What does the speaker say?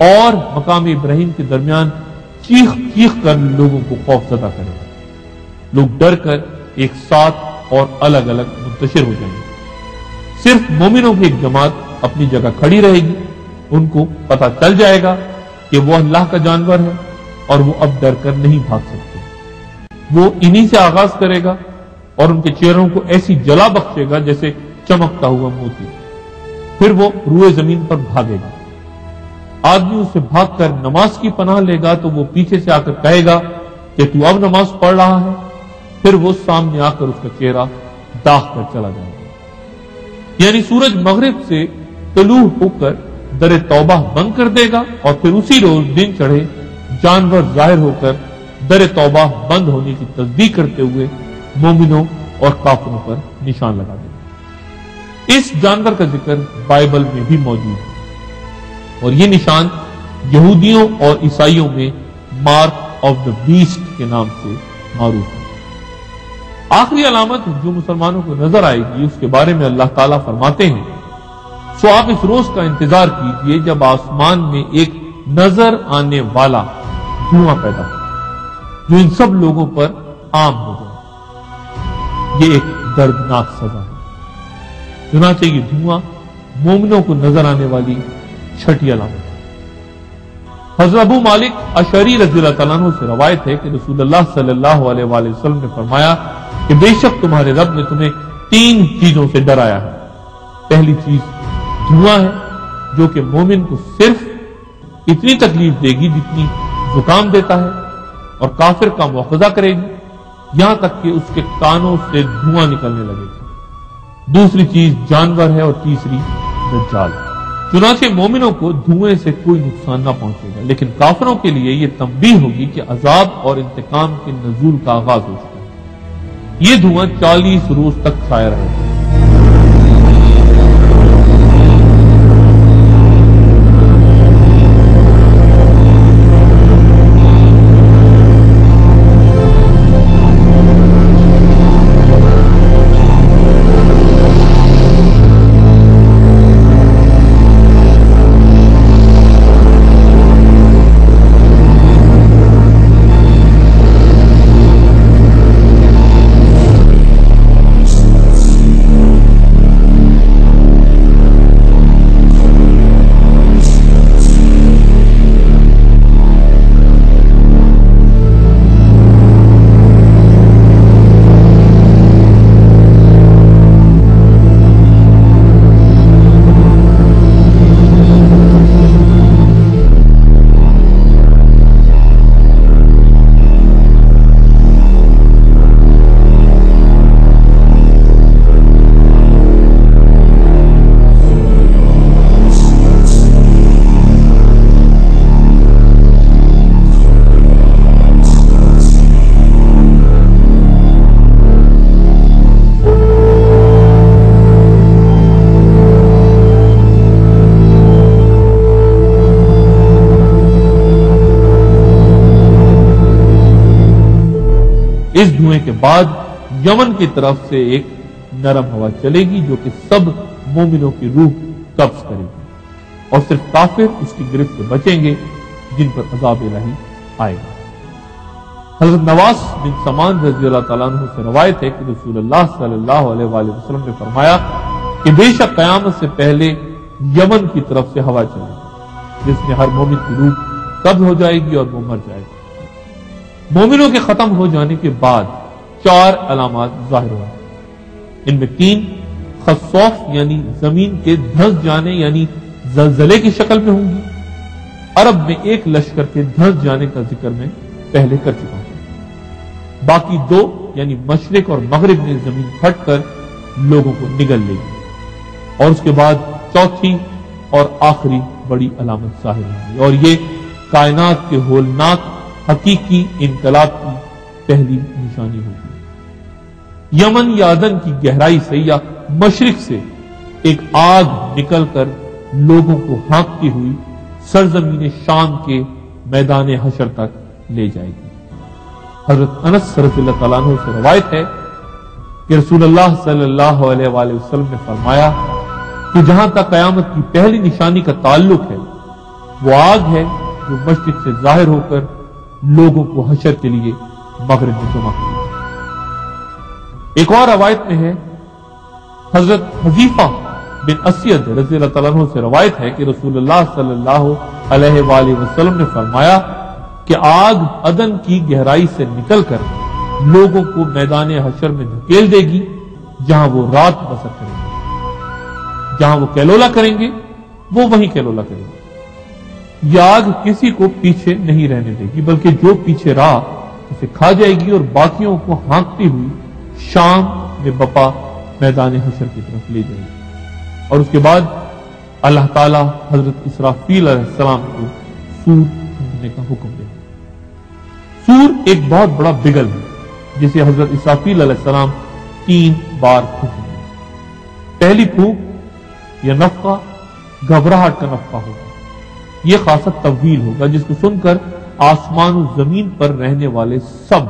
اور مقام ابراہیم کے درمیان چیخ چیخ کر لوگوں کو خوف زدہ کرے گا۔ لوگ ڈر کر ایک ساتھ اور الگ الگ منتشر ہو جائیں گے۔ صرف مومنوں کی ایک جماعت اپنی جگہ کھڑی رہے گی۔ ان کو پتہ چل جائے گا کہ وہ اللہ کا جانور ہے اور وہ اب ڈر کر نہیں بھاگ سکتے۔ وہ انہی سے آغاز کرے گا اور ان کے چہروں کو ایسی جلا بخشے گا جیسے چمکتا ہوا موتی۔ پھر وہ روئے زمین پر بھاگے گا۔ آدمی اسے بھاگ کر نماز کی پناہ لے گا تو وہ پیچھے سے آ کر کہے گا کہ تو اب نماز پڑھ رہا ہے۔ پھر وہ سامنے آ کر اس کا چہرہ داغ کر چلا جائے گا۔ یعنی سورج مغرب سے طلوع ہو کر در توبہ بند کر دے گا اور پھر اسی روز دن چڑھے جانور ظاہر ہو کر در توبہ بند ہونے کی تصدیق کرتے ہوئے مومنوں اور کافروں پر نشان لگا دے گا۔ اس جانور کا ذکر بائبل میں بھی موجود ہے اور یہ نشان یہودیوں اور عیسائیوں میں مارک آف دا بیسٹ کے نام سے معروف ہے۔ آخری علامت جو مسلمانوں کو نظر آئے گی اس کے بارے میں اللہ تعالیٰ فرماتے ہیں، سو آپ اس روز کا انتظار کیجئے جب آسمان میں ایک نظر آنے والا دھواں پیدا ہو جو ان سب لوگوں پر عام ہو جائے۔ یہ ایک دردناک سزا ہے۔ چنانچہ یہ دھواں مومنوں کو نظر آنے والی چھٹی علامت ہے۔ حضرت ابو مالک اشعری رضی اللہ تعالیٰ عنہ سے روایت ہے کہ رسول اللہ صلی اللہ علیہ وآلہ وسلم نے فرمایا کہ بے شک تمہارے رب نے تمہیں 3 چیزوں سے ڈرایا ہے۔ پہلی چیز دھواں ہے جو کہ مومن کو صرف اتنی تکلیف دے گی جتنی زکام دیتا ہے اور کافر کا مواخذہ کرے گی یہاں تک کہ اس کے کانوں سے دھواں نکلنے لگے گا۔ دوسری چیز جانور ہے اور تیسری دجال۔ چنانچہ مومنوں کو دھوئیں سے کوئی نقصان نہ پہنچے گا، لیکن کافروں کے لیے یہ تنبیہ ہوگی کہ عذاب اور انتقام کے نزول کا آغاز ہو چکا ہے۔ یہ دھواں 40 روز تک چھایا رہے گا۔ اس دھوئیں کے بعد یمن کی طرف سے ایک نرم ہوا چلے گی جو کہ سب مومنوں کی روح قبض کرے گی اور صرف کافر اس کی گرفت سے بچیں گے جن پر عذاب الہی آئے گا۔ حضرت نواس بن سمان رضی اللہ تعالیٰ عنہ سے روایت ہے کہ رسول اللہ صلی اللہ علیہ وآلہ وسلم نے فرمایا کہ بے شک قیامت سے پہلے یمن کی طرف سے ہوا چلے گی جس میں ہر مومن کی روح قبض ہو جائے گی اور وہ مر جائے گا۔ مومنوں کے ختم ہو جانے کے بعد 4 علامات ظاہر ہوئیں۔ ان میں 3 خسوف یعنی زمین کے دھنس جانے یعنی زلزلے کی شکل میں ہوں گی۔ عرب میں ایک لشکر کے دھنس جانے کا ذکر میں پہلے کر چکا ہوں۔ باقی 2 یعنی مشرق اور مغرب میں زمین پھٹ کر لوگوں کو نگل لے گی اور اس کے بعد 4تھی اور آخری بڑی علامت ظاہر ہوگی اور یہ کائنات کے ہولناک حقیقی انقلاب کی پہلی نشانی ہوگی۔ یمن یا عدن کی گہرائی سے یا مشرق سے ایک آگ نکل کر لوگوں کو ہانکتی ہوئی سرزمین شام کے میدان حشر تک لے جائے گی۔ حضرت انس رضی اللہ تعالیٰ عنہ سے روایت ہے کہ رسول اللہ صلی اللہ علیہ وآلہ وسلم نے فرمایا کہ جہاں تک قیامت کی پہلی نشانی کا تعلق ہے وہ آگ ہے جو مشرق سے ظاہر ہو کر لوگوں کو حشر کے لیے مغرب میں جمع کرے۔ ایک اور روایت میں ہے، حضرت حذیفہ بن اسید رضی اللہ تعالیٰ عنہ سے روایت ہے کہ رسول اللہ صلی اللہ علیہ وآلہ وسلم نے فرمایا کہ آگ عدن کی گہرائی سے نکل کر لوگوں کو میدان حشر میں دھکیل دے گی، جہاں وہ رات بسر کریں گے، جہاں وہ کیلولا کریں گے وہ وہیں کیلولا کریں گے۔ یہ آگ کسی کو پیچھے نہیں رہنے دے گی، بلکہ جو پیچھے رہا اسے کھا جائے گی اور باقیوں کو ہانکتی ہوئی شام میں بپا میدان حشر کی طرف لے جائے گی۔ اور اس کے بعد اللہ تعالیٰ حضرت اسرافیل علیہ السلام کو سور پھونکنے کا حکم دے گا۔ سور ایک بہت بڑا بگل ہے جسے حضرت اسرافیل علیہ السلام 3 بار پھونکیں گے۔ پہلی پھونک یا نفخہ گھبراہٹ کا نفخہ ہوگا، یہ خاصا طویل ہوگا جس کو سن کر آسمان و زمین پر رہنے والے سب